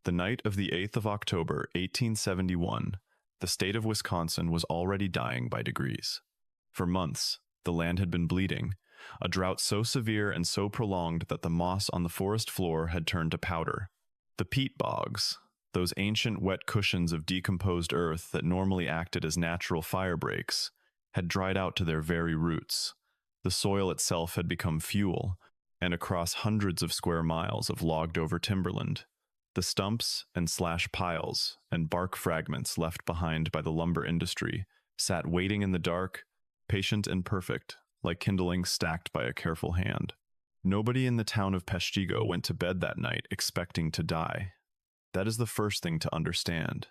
The night of the 8th of October, 1871, the state of Wisconsin was already dying by degrees. For months, the land had been bleeding, a drought so severe and so prolonged that the moss on the forest floor had turned to powder. The peat bogs, those ancient wet cushions of decomposed earth that normally acted as natural fire breaks, had dried out to their very roots. The soil itself had become fuel, and across hundreds of square miles of logged-over timberland, the stumps and slash piles and bark fragments left behind by the lumber industry sat waiting in the dark, patient and perfect, like kindling stacked by a careful hand. Nobody in the town of Peshtigo went to bed that night expecting to die. That is the first thing to understand.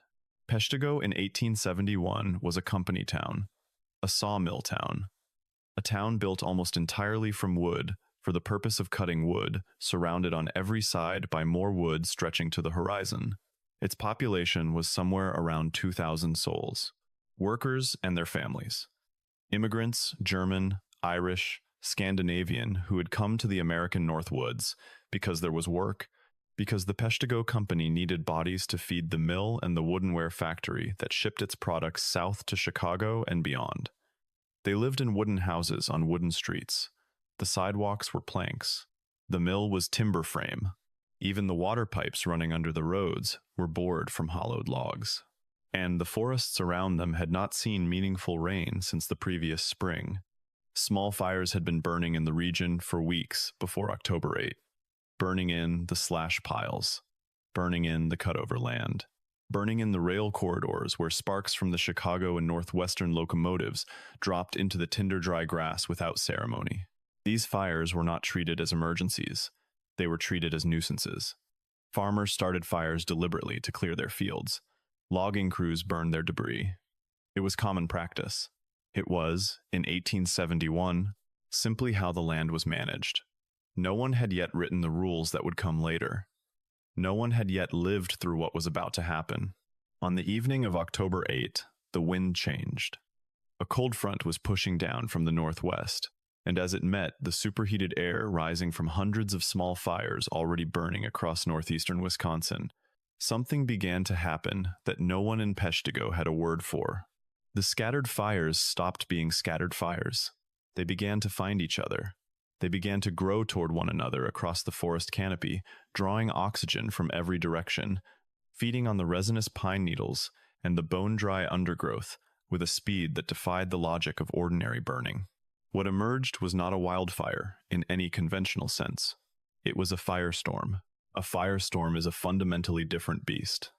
Peshtigo in 1871 was a company town, a sawmill town, a town built almost entirely from wood for the purpose of cutting wood, surrounded on every side by more wood stretching to the horizon. Its population was somewhere around 2,000 souls, workers and their families. Immigrants, German, Irish, Scandinavian, who had come to the American North Woods because there was work, because the Peshtigo Company needed bodies to feed the mill and the woodenware factory that shipped its products south to Chicago and beyond. They lived in wooden houses on wooden streets. The sidewalks were planks. The mill was timber frame. Even the water pipes running under the roads were bored from hollowed logs. And the forests around them had not seen meaningful rain since the previous spring. Small fires had been burning in the region for weeks before October 8, burning in the slash piles, burning in the cutover land, burning in the rail corridors where sparks from the Chicago and Northwestern locomotives dropped into the tinder-dry grass without ceremony. These fires were not treated as emergencies. They were treated as nuisances. Farmers started fires deliberately to clear their fields. Logging crews burned their debris. It was common practice. It was, in 1871, simply how the land was managed. No one had yet written the rules that would come later. No one had yet lived through what was about to happen. On the evening of October 8, the wind changed. A cold front was pushing down from the northwest, and as it met the superheated air rising from hundreds of small fires already burning across northeastern Wisconsin, something began to happen that no one in Peshtigo had a word for. The scattered fires stopped being scattered fires. They began to find each other. They began to grow toward one another across the forest canopy, drawing oxygen from every direction, feeding on the resinous pine needles and the bone-dry undergrowth with a speed that defied the logic of ordinary burning. What emerged was not a wildfire in any conventional sense. It was a firestorm. A firestorm is a fundamentally different beast.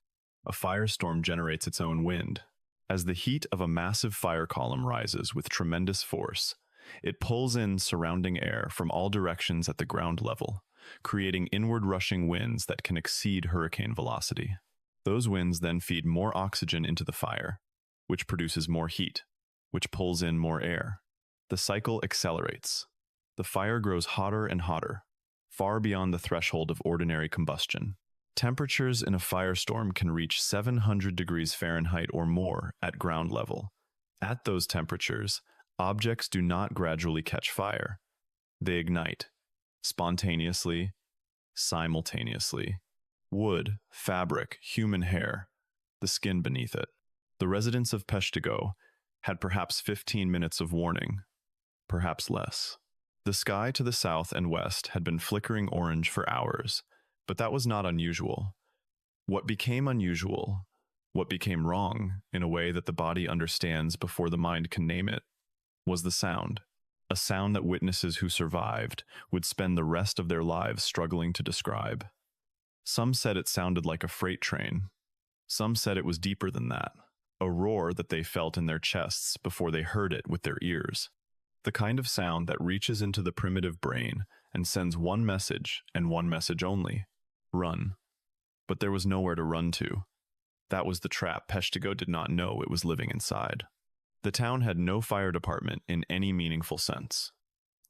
A firestorm generates its own wind. As the heat of a massive fire column rises with tremendous force, it pulls in surrounding air from all directions at the ground level, creating inward-rushing winds that can exceed hurricane velocity. Those winds then feed more oxygen into the fire, which produces more heat, which pulls in more air. The cycle accelerates. The fire grows hotter and hotter, far beyond the threshold of ordinary combustion. Temperatures in a firestorm can reach 700 degrees Fahrenheit or more at ground level. At those temperatures, objects do not gradually catch fire. They ignite, spontaneously, simultaneously. Wood, fabric, human hair, the skin beneath it. The residents of Peshtigo had perhaps 15 minutes of warning, perhaps less. The sky to the south and west had been flickering orange for hours, but that was not unusual. What became unusual, what became wrong in a way that the body understands before the mind can name it, was the sound. A sound that witnesses who survived would spend the rest of their lives struggling to describe. Some said it sounded like a freight train. Some said it was deeper than that, a roar that they felt in their chests before they heard it with their ears. The kind of sound that reaches into the primitive brain and sends one message and one message only: run. But there was nowhere to run to. That was the trap Peshtigo did not know it was living inside. The town had no fire department in any meaningful sense.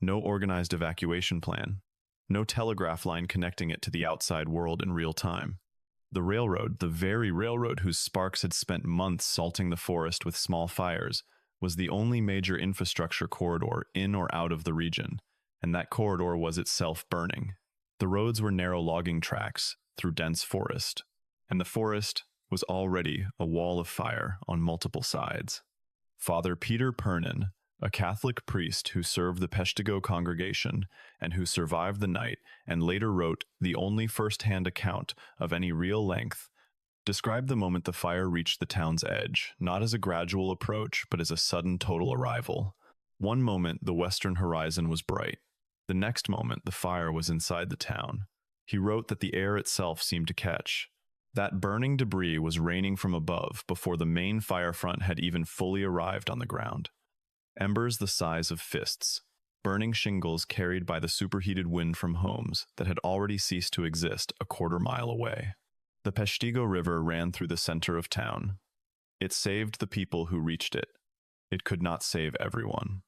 No organized evacuation plan. No telegraph line connecting it to the outside world in real time. The railroad, the very railroad whose sparks had spent months salting the forest with small fires, was the only major infrastructure corridor in or out of the region, and that corridor was itself burning. The roads were narrow logging tracks through dense forest. and the forest was already a wall of fire on multiple sides. Father Peter Pernin, a Catholic priest who served the Peshtigo congregation and who survived the night and later wrote the only first-hand account of any real length, described the moment the fire reached the town's edge, not as a gradual approach, but as a sudden total arrival. One moment, the western horizon was bright. The next moment, the fire was inside the town. He wrote that the air itself seemed to catch. That burning debris was raining from above before the main fire front had even fully arrived on the ground. Embers the size of fists, burning shingles carried by the superheated wind from homes that had already ceased to exist a quarter-mile away. The Peshtigo River ran through the center of town. It saved the people who reached it. It could not save everyone.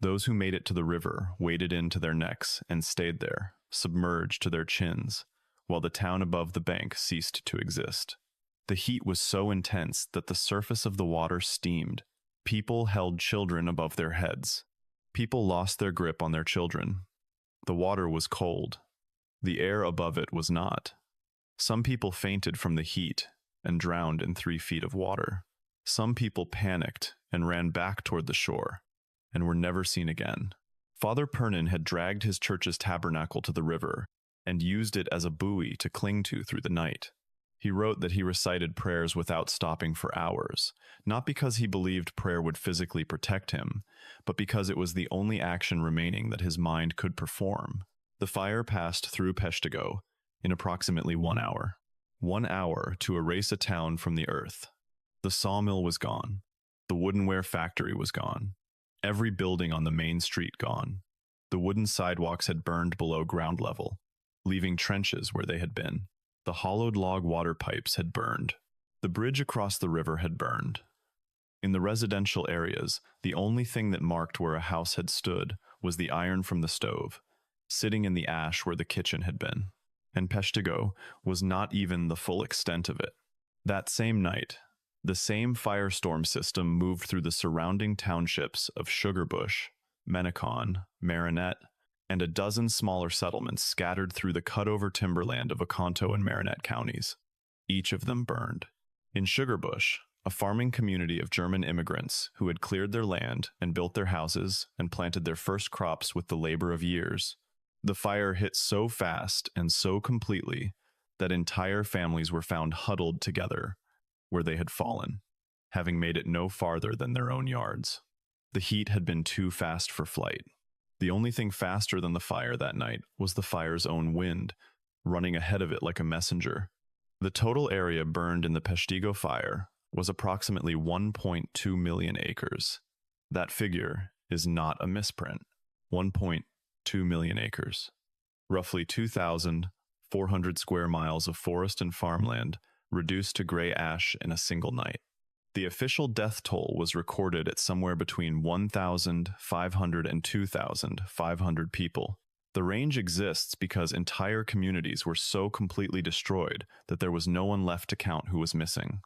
Those who made it to the river waded in to their necks and stayed there, submerged to their chins, while the town above the bank ceased to exist. The heat was so intense that the surface of the water steamed. People held children above their heads. People lost their grip on their children. The water was cold. The air above it was not. Some people fainted from the heat and drowned in 3 feet of water. Some people panicked and ran back toward the shore and were never seen again. Father Pernin had dragged his church's tabernacle to the river and used it as a buoy to cling to through the night. He wrote that he recited prayers without stopping for hours, not because he believed prayer would physically protect him, but because it was the only action remaining that his mind could perform. The fire passed through Peshtigo in approximately 1 hour. 1 hour to erase a town from the earth. The sawmill was gone. The woodenware factory was gone. Every building on the main street gone. The wooden sidewalks had burned below ground level, leaving trenches where they had been. The hollowed log water pipes had burned. The bridge across the river had burned. In the residential areas, the only thing that marked where a house had stood was the iron from the stove, sitting in the ash where the kitchen had been. And Peshtigo was not even the full extent of it. That same night, the same firestorm system moved through the surrounding townships of Sugarbush, Menacon, Marinette, and a dozen smaller settlements scattered through the cut-over timberland of Oconto and Marinette counties. Each of them burned. In Sugarbush, a farming community of German immigrants who had cleared their land and built their houses and planted their first crops with the labor of years, the fire hit so fast and so completely that entire families were found huddled together where they had fallen, having made it no farther than their own yards. The heat had been too fast for flight. The only thing faster than the fire that night was the fire's own wind, running ahead of it like a messenger. The total area burned in the Peshtigo Fire was approximately 1.2 million acres. That figure is not a misprint. 1.2 million acres. Roughly 2,400 square miles of forest and farmland reduced to gray ash in a single night. The official death toll was recorded at somewhere between 1,500 and 2,500 people. The range exists because entire communities were so completely destroyed that there was no one left to count who was missing.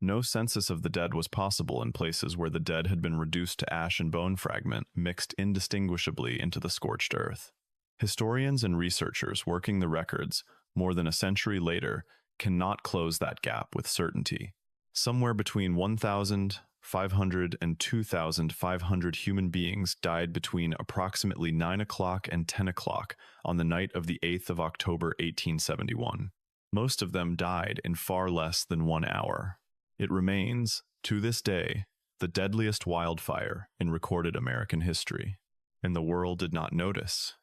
No census of the dead was possible in places where the dead had been reduced to ash and bone fragment mixed indistinguishably into the scorched earth. Historians and researchers working the records more than a century later cannot close that gap with certainty. Somewhere between 1,500 and 2,500 human beings died between approximately 9 o'clock and 10 o'clock on the night of the 8th of October 1871. Most of them died in far less than 1 hour. It remains, to this day, the deadliest wildfire in recorded American history, and the world did not notice.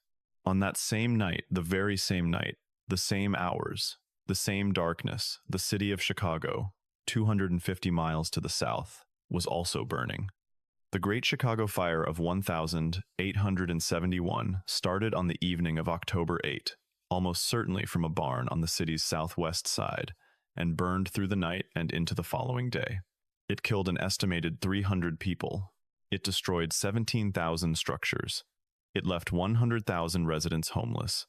On that same night, the very same night, the same hours, the same darkness, the city of Chicago, 250 miles to the south, was also burning. The Great Chicago Fire of 1871 started on the evening of October 8, almost certainly from a barn on the city's southwest side, and burned through the night and into the following day. It killed an estimated 300 people. It destroyed 17,000 structures. It left 100,000 residents homeless.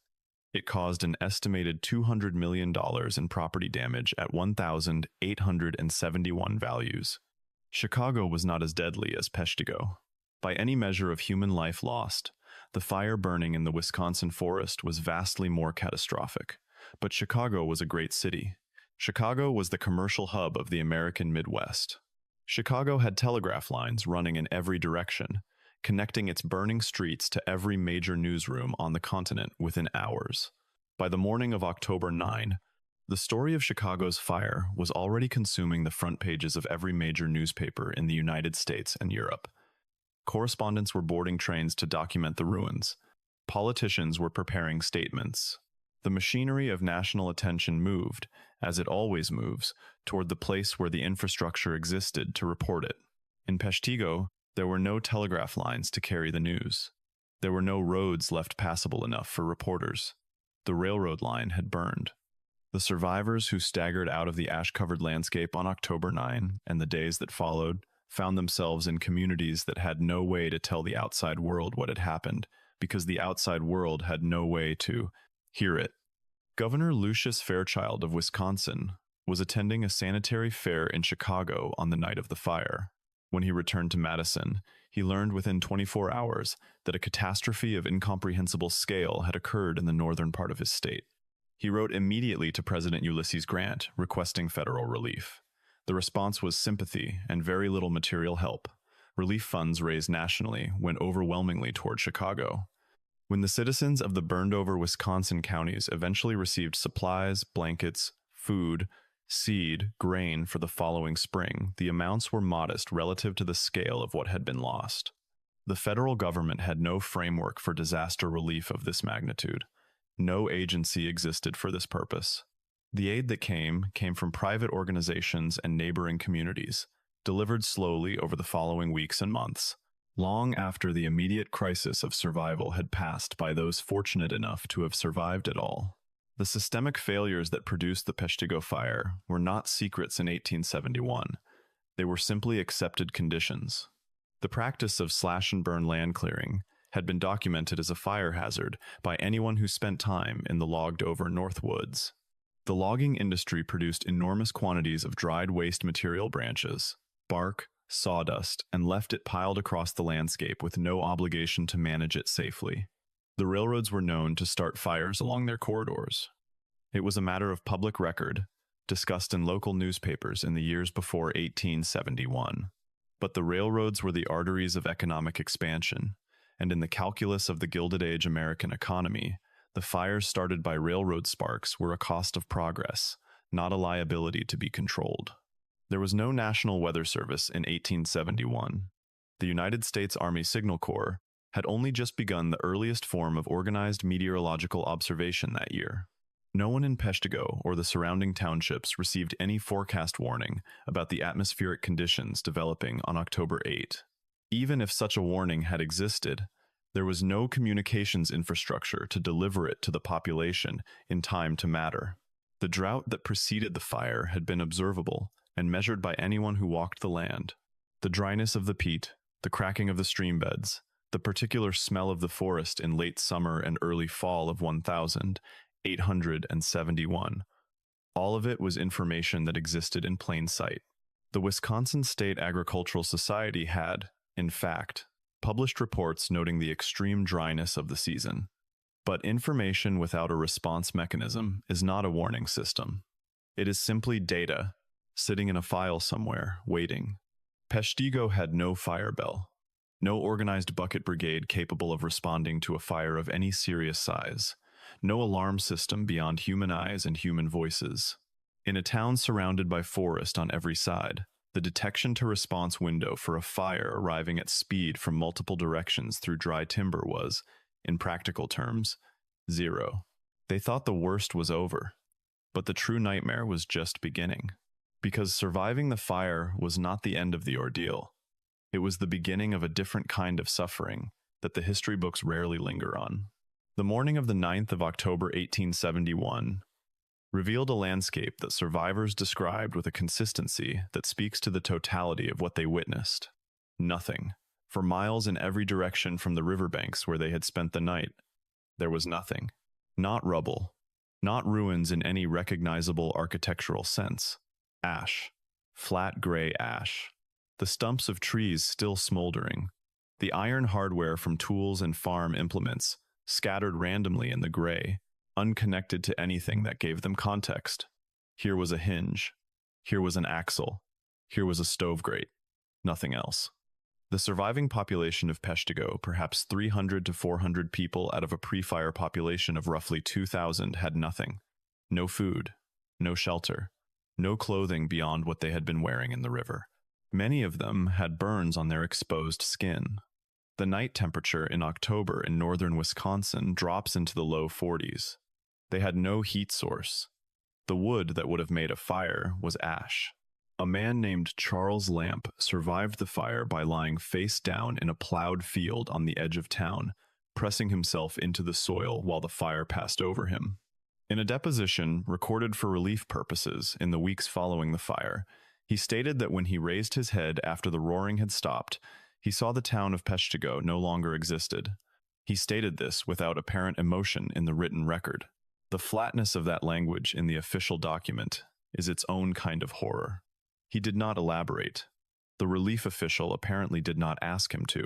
It caused an estimated $200 million in property damage at 1,871 values. Chicago was not as deadly as Peshtigo. By any measure of human life lost, the fire burning in the Wisconsin forest was vastly more catastrophic. But Chicago was a great city. Chicago was the commercial hub of the American Midwest. Chicago had telegraph lines running in every direction, connecting its burning streets to every major newsroom on the continent within hours. By the morning of October 9, the story of Chicago's fire was already consuming the front pages of every major newspaper in the United States and Europe. Correspondents were boarding trains to document the ruins. Politicians were preparing statements. The machinery of national attention moved, as it always moves, toward the place where the infrastructure existed to report it. In Peshtigo, there were no telegraph lines to carry the news. There were no roads left passable enough for reporters. The railroad line had burned. The survivors who staggered out of the ash-covered landscape on October 9 and the days that followed found themselves in communities that had no way to tell the outside world what had happened, because the outside world had no way to hear it. Governor Lucius Fairchild of Wisconsin was attending a sanitary fair in Chicago on the night of the fire. When he returned to Madison, he learned within 24 hours that a catastrophe of incomprehensible scale had occurred in the northern part of his state. He wrote immediately to President Ulysses Grant, requesting federal relief. The response was sympathy and very little material help. Relief funds raised nationally went overwhelmingly toward Chicago. When the citizens of the burned-over Wisconsin counties eventually received supplies, blankets, food, seed, grain for the following spring, the amounts were modest relative to the scale of what had been lost. The federal government had no framework for disaster relief of this magnitude. No agency existed for this purpose. The aid that came from private organizations and neighboring communities, delivered slowly over the following weeks and months, long after the immediate crisis of survival had passed by those fortunate enough to have survived it all. The systemic failures that produced the Peshtigo Fire were not secrets in 1871. They were simply accepted conditions. The practice of slash-and-burn land clearing had been documented as a fire hazard by anyone who spent time in the logged-over North Woods. The logging industry produced enormous quantities of dried waste material branches, bark, sawdust, and left it piled across the landscape with no obligation to manage it safely. The railroads were known to start fires along their corridors. It was a matter of public record, discussed in local newspapers in the years before 1871. But the railroads were the arteries of economic expansion, and in the calculus of the Gilded Age American economy, the fires started by railroad sparks were a cost of progress, not a liability to be controlled. There was no National Weather Service in 1871. The United States Army Signal Corps had only just begun the earliest form of organized meteorological observation that year. No one in Peshtigo or the surrounding townships received any forecast warning about the atmospheric conditions developing on October 8. Even if such a warning had existed, there was no communications infrastructure to deliver it to the population in time to matter. The drought that preceded the fire had been observable and measured by anyone who walked the land. The dryness of the peat, the cracking of the stream beds, the particular smell of the forest in late summer and early fall of 1871, all of it was information that existed in plain sight. The Wisconsin State Agricultural Society had, in fact, published reports noting the extreme dryness of the season. But information without a response mechanism is not a warning system. It is simply data, sitting in a file somewhere, waiting. Peshtigo had no fire bell, no organized bucket brigade capable of responding to a fire of any serious size, no alarm system beyond human eyes and human voices. In a town surrounded by forest on every side, the detection-to-response window for a fire arriving at speed from multiple directions through dry timber was, in practical terms, 0. They thought the worst was over, but the true nightmare was just beginning. Because surviving the fire was not the end of the ordeal. It was the beginning of a different kind of suffering that the history books rarely linger on. The morning of the 9th of October 1871 revealed a landscape that survivors described with a consistency that speaks to the totality of what they witnessed. Nothing. For miles in every direction from the riverbanks where they had spent the night, there was nothing. Not rubble. Not ruins in any recognizable architectural sense. Ash. Flat gray ash. The stumps of trees still smoldering. The iron hardware from tools and farm implements scattered randomly in the gray, unconnected to anything that gave them context. Here was a hinge. Here was an axle. Here was a stove grate. Nothing else. The surviving population of Peshtigo, perhaps 300 to 400 people out of a pre-fire population of roughly 2,000, had nothing. No food, no shelter, no clothing beyond what they had been wearing in the river. Many of them had burns on their exposed skin. The night temperature in October in northern Wisconsin drops into the low 40s. They had no heat source. The wood that would have made a fire was ash. A man named Charles Lamp survived the fire by lying face down in a plowed field on the edge of town, pressing himself into the soil while the fire passed over him. In a deposition recorded for relief purposes in the weeks following the fire, he stated that when he raised his head after the roaring had stopped, he saw the town of Peshtigo no longer existed. He stated this without apparent emotion in the written record. The flatness of that language in the official document is its own kind of horror. He did not elaborate. The relief official apparently did not ask him to.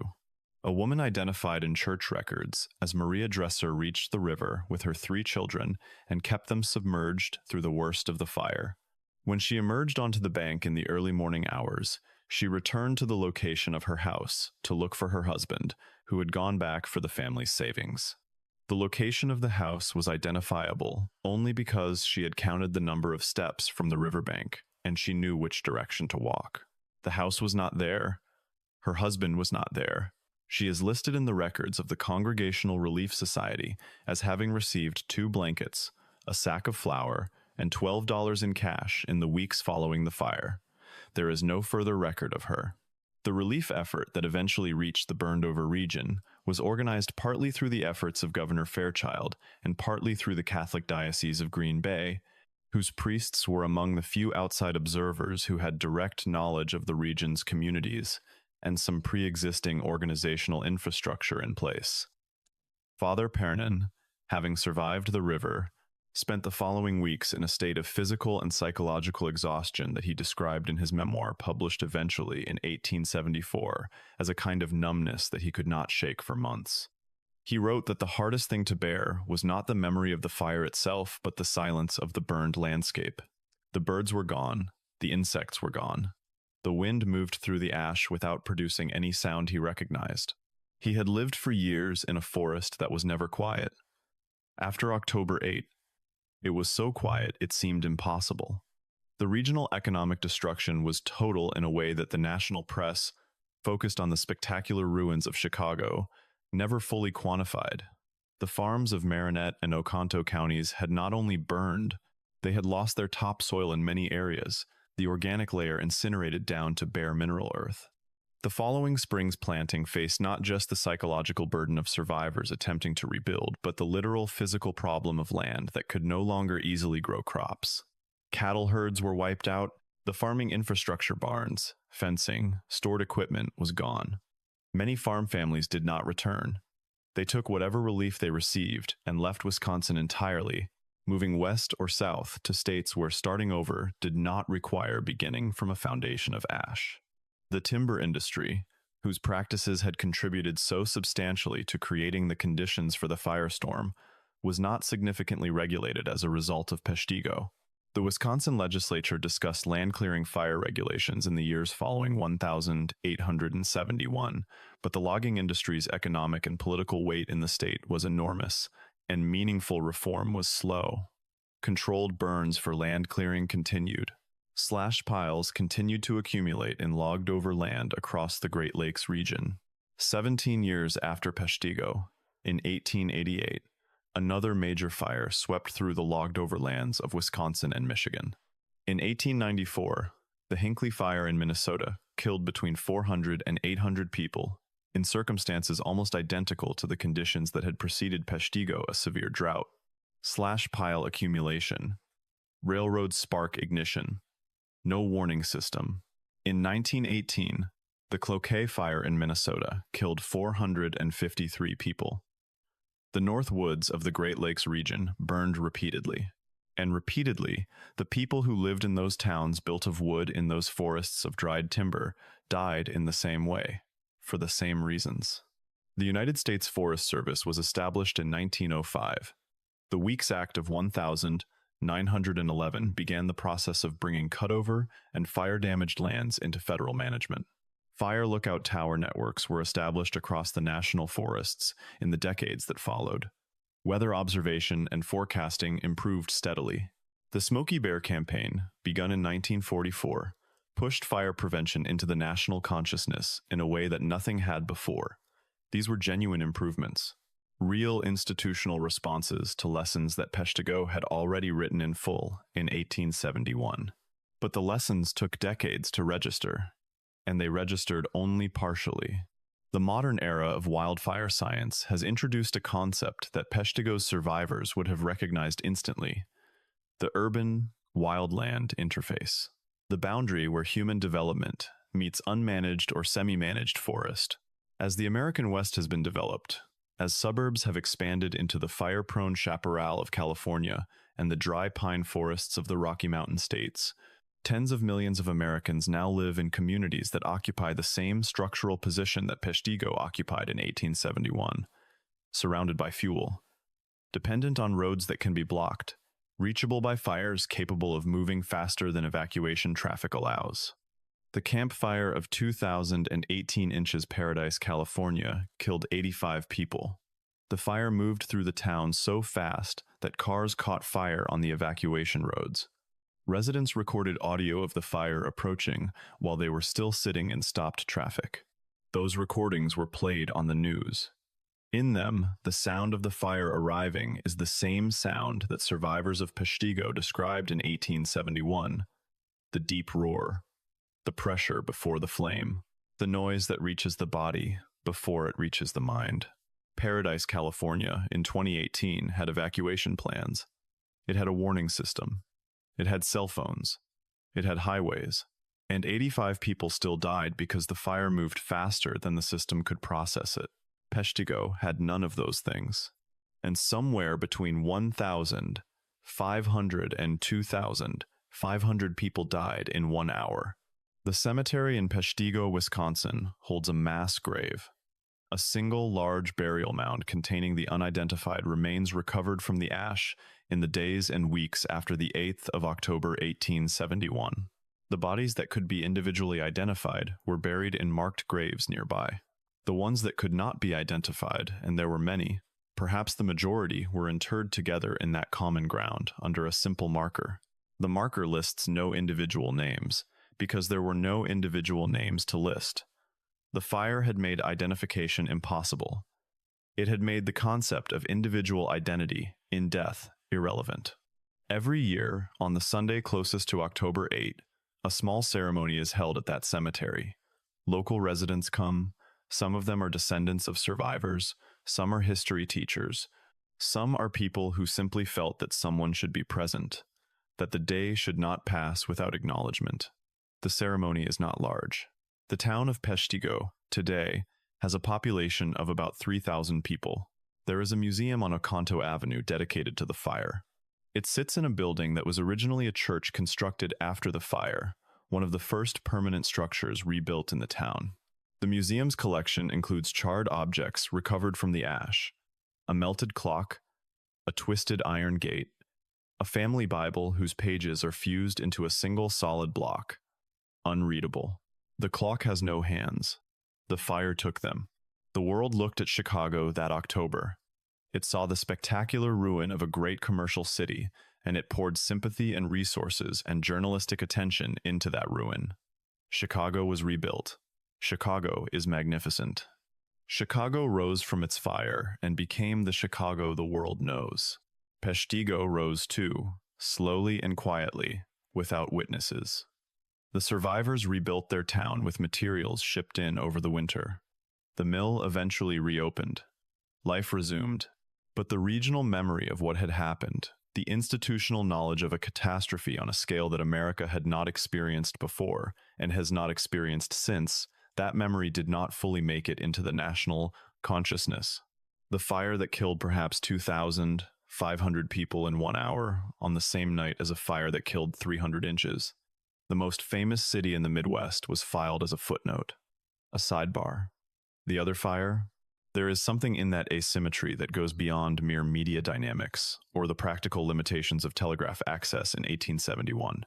A woman identified in church records as Maria Dresser reached the river with her 3 children and kept them submerged through the worst of the fire. When she emerged onto the bank in the early morning hours, she returned to the location of her house to look for her husband, who had gone back for the family's savings. The location of the house was identifiable only because she had counted the number of steps from the riverbank, and she knew which direction to walk. The house was not there. Her husband was not there. She is listed in the records of the Congregational Relief Society as having received 2 blankets, a sack of flour, and $12 in cash in the weeks following the fire. There is no further record of her. The relief effort that eventually reached the burned-over region was organized partly through the efforts of Governor Fairchild and partly through the Catholic Diocese of Green Bay, whose priests were among the few outside observers who had direct knowledge of the region's communities and some pre-existing organizational infrastructure in place. Father Pernin, having survived the river, spent the following weeks in a state of physical and psychological exhaustion that he described in his memoir published eventually in 1874 as a kind of numbness that he could not shake for months. He wrote that the hardest thing to bear was not the memory of the fire itself, but the silence of the burned landscape. The birds were gone, the insects were gone. The wind moved through the ash without producing any sound he recognized. He had lived for years in a forest that was never quiet. After October 8, it was so quiet it seemed impossible. The regional economic destruction was total in a way that the national press, focused on the spectacular ruins of Chicago, never fully quantified. The farms of Marinette and Oconto counties had not only burned, they had lost their topsoil in many areas, the organic layer incinerated down to bare mineral earth. The following spring's planting faced not just the psychological burden of survivors attempting to rebuild, but the literal physical problem of land that could no longer easily grow crops. Cattle herds were wiped out, the farming infrastructure, barns, fencing, stored equipment was gone. Many farm families did not return. They took whatever relief they received and left Wisconsin entirely, moving west or south to states where starting over did not require beginning from a foundation of ash. The timber industry, whose practices had contributed so substantially to creating the conditions for the firestorm, was not significantly regulated as a result of Peshtigo. The Wisconsin legislature discussed land-clearing fire regulations in the years following 1871, but the logging industry's economic and political weight in the state was enormous, and meaningful reform was slow. Controlled burns for land clearing continued. Slash piles continued to accumulate in logged-over land across the Great Lakes region. 17 years after Peshtigo, in 1888, another major fire swept through the logged-over lands of Wisconsin and Michigan. In 1894, the Hinckley Fire in Minnesota killed between 400 and 800 people, in circumstances almost identical to the conditions that had preceded Peshtigo, a severe drought. Slash pile accumulation, railroad spark ignition, no warning system. In 1918, the Cloquet Fire in Minnesota killed 453 people. The North Woods of the Great Lakes region burned repeatedly, and repeatedly, the people who lived in those towns built of wood in those forests of dried timber died in the same way, for the same reasons. The United States Forest Service was established in 1905. The Weeks Act of 1905 911 began the process of bringing cutover and fire-damaged lands into federal management. Fire lookout tower networks were established across the national forests in the decades that followed. Weather observation and forecasting improved steadily. The Smokey Bear campaign, begun in 1944, pushed fire prevention into the national consciousness in a way that nothing had before. These were genuine improvements, real institutional responses to lessons that Peshtigo had already written in full in 1871. But the lessons took decades to register, and they registered only partially. The modern era of wildfire science has introduced a concept that Peshtigo's survivors would have recognized instantly: the urban-wildland interface, the boundary where human development meets unmanaged or semi-managed forest. As the American West has been developed, as suburbs have expanded into the fire-prone chaparral of California and the dry pine forests of the Rocky Mountain states, tens of millions of Americans now live in communities that occupy the same structural position that Peshtigo occupied in 1871, surrounded by fuel, dependent on roads that can be blocked, reachable by fires capable of moving faster than evacuation traffic allows. The Camp Fire of 2,018 inches Paradise, California, killed 85 people. The fire moved through the town so fast that cars caught fire on the evacuation roads. Residents recorded audio of the fire approaching while they were still sitting in stopped traffic. Those recordings were played on the news. In them, the sound of the fire arriving is the same sound that survivors of Peshtigo described in 1871: the deep roar, the pressure before the flame, the noise that reaches the body before it reaches the mind. Paradise, California, in 2018 had evacuation plans. It had a warning system. It had cell phones. It had highways. And 85 people still died because the fire moved faster than the system could process it. Peshtigo had none of those things. And somewhere between 1,500 and 2,500 people died in 1 hour. The cemetery in Peshtigo, Wisconsin, holds a mass grave, a single large burial mound containing the unidentified remains recovered from the ash in the days and weeks after the 8th of October 1871. The bodies that could be individually identified were buried in marked graves nearby. The ones that could not be identified, and there were many, perhaps the majority, were interred together in that common ground under a simple marker. The marker lists no individual names, because there were no individual names to list. The fire had made identification impossible. It had made the concept of individual identity in death irrelevant. Every year, on the Sunday closest to October 8, a small ceremony is held at that cemetery. Local residents come. Some of them are descendants of survivors. Some are history teachers. Some are people who simply felt that someone should be present, that the day should not pass without acknowledgement. The ceremony is not large. The town of Peshtigo, today, has a population of about 3,000 people. There is a museum on Oconto Avenue dedicated to the fire. It sits in a building that was originally a church constructed after the fire, one of the first permanent structures rebuilt in the town. The museum's collection includes charred objects recovered from the ash, a melted clock, a twisted iron gate, a family Bible whose pages are fused into a single solid block. Unreadable. The clock has no hands. The fire took them. The world looked at Chicago that October. It saw the spectacular ruin of a great commercial city, and it poured sympathy and resources and journalistic attention into that ruin. Chicago was rebuilt. Chicago is magnificent. Chicago rose from its fire and became the Chicago the world knows. Peshtigo rose too, slowly and quietly, without witnesses. The survivors rebuilt their town with materials shipped in over the winter. The mill eventually reopened. Life resumed. But the regional memory of what had happened, the institutional knowledge of a catastrophe on a scale that America had not experienced before and has not experienced since, that memory did not fully make it into the national consciousness. The fire that killed perhaps 2,500 people in 1 hour on the same night as a fire that killed 300 inches. The most famous city in the Midwest was filed as a footnote, a sidebar. The other fire, There is something in that asymmetry that goes beyond mere media dynamics or the practical limitations of telegraph access in 1871.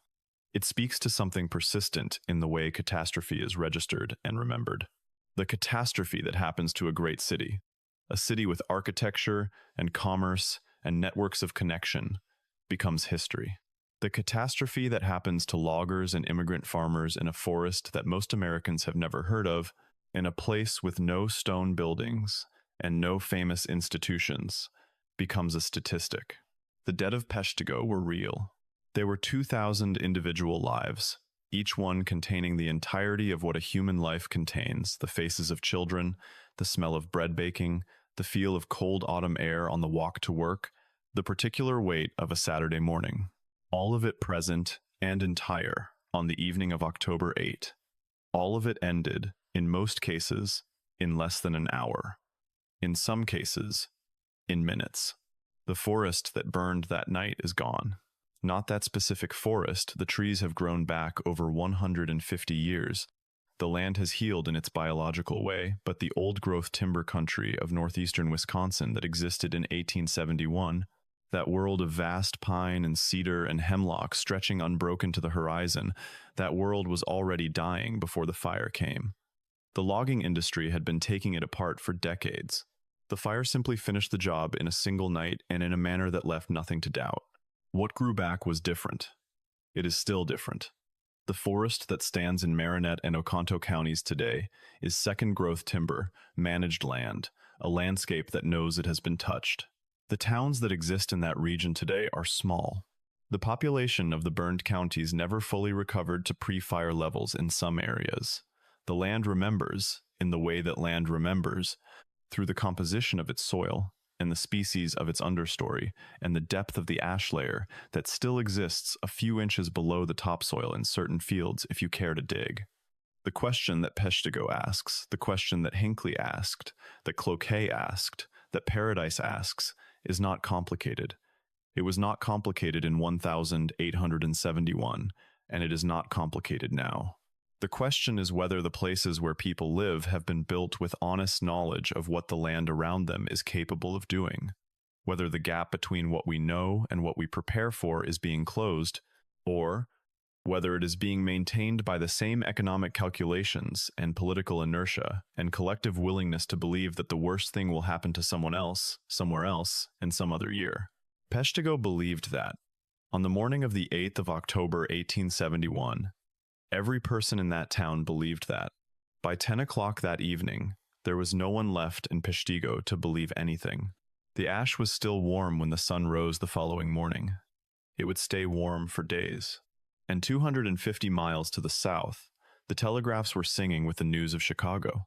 It speaks to something persistent in the way catastrophe is registered and remembered. The catastrophe that happens to a city with architecture and commerce and networks of connection, becomes history. The catastrophe that happens to loggers and immigrant farmers in a forest that most Americans have never heard of, in a place with no stone buildings and no famous institutions, becomes a statistic. The dead of Peshtigo were real. They were 2,000 individual lives, each one containing the entirety of what a human life contains: the faces of children, the smell of bread baking, the feel of cold autumn air on the walk to work, the particular weight of a Saturday morning. All of it present and entire on the evening of October 8. All of it ended, in most cases, in less than an hour. In some cases, in minutes. The forest that burned that night is gone. Not that specific forest. The trees have grown back over 150 years. The land has healed in its biological way, but the old-growth timber country of northeastern Wisconsin that existed in 1871, that world of vast pine and cedar and hemlock stretching unbroken to the horizon, that world was already dying before the fire came. The logging industry had been taking it apart for decades. The fire simply finished the job in a single night and in a manner that left nothing to doubt. What grew back was different. It is still different. The forest that stands in Marinette and Oconto counties today is second-growth timber, managed land, a landscape that knows it has been touched. The towns that exist in that region today are small. The population of the burned counties never fully recovered to pre-fire levels in some areas. The land remembers, in the way that land remembers, through the composition of its soil, and the species of its understory, and the depth of the ash layer that still exists a few inches below the topsoil in certain fields if you care to dig. The question that Peshtigo asks, the question that Hinckley asked, that Cloquet asked, that Paradise asks, is not complicated. It was not complicated in 1871, and it is not complicated now. The question is whether the places where people live have been built with honest knowledge of what the land around them is capable of doing, whether the gap between what we know and what we prepare for is being closed, or whether it is being maintained by the same economic calculations and political inertia and collective willingness to believe that the worst thing will happen to someone else, somewhere else, in some other year. Peshtigo believed that, on the morning of the 8th of October 1871, every person in that town believed that. By 10 o'clock that evening, there was no one left in Peshtigo to believe anything. The ash was still warm when the sun rose the following morning. It would stay warm for days. And 250 miles to the south, the telegraphs were singing with the news of Chicago.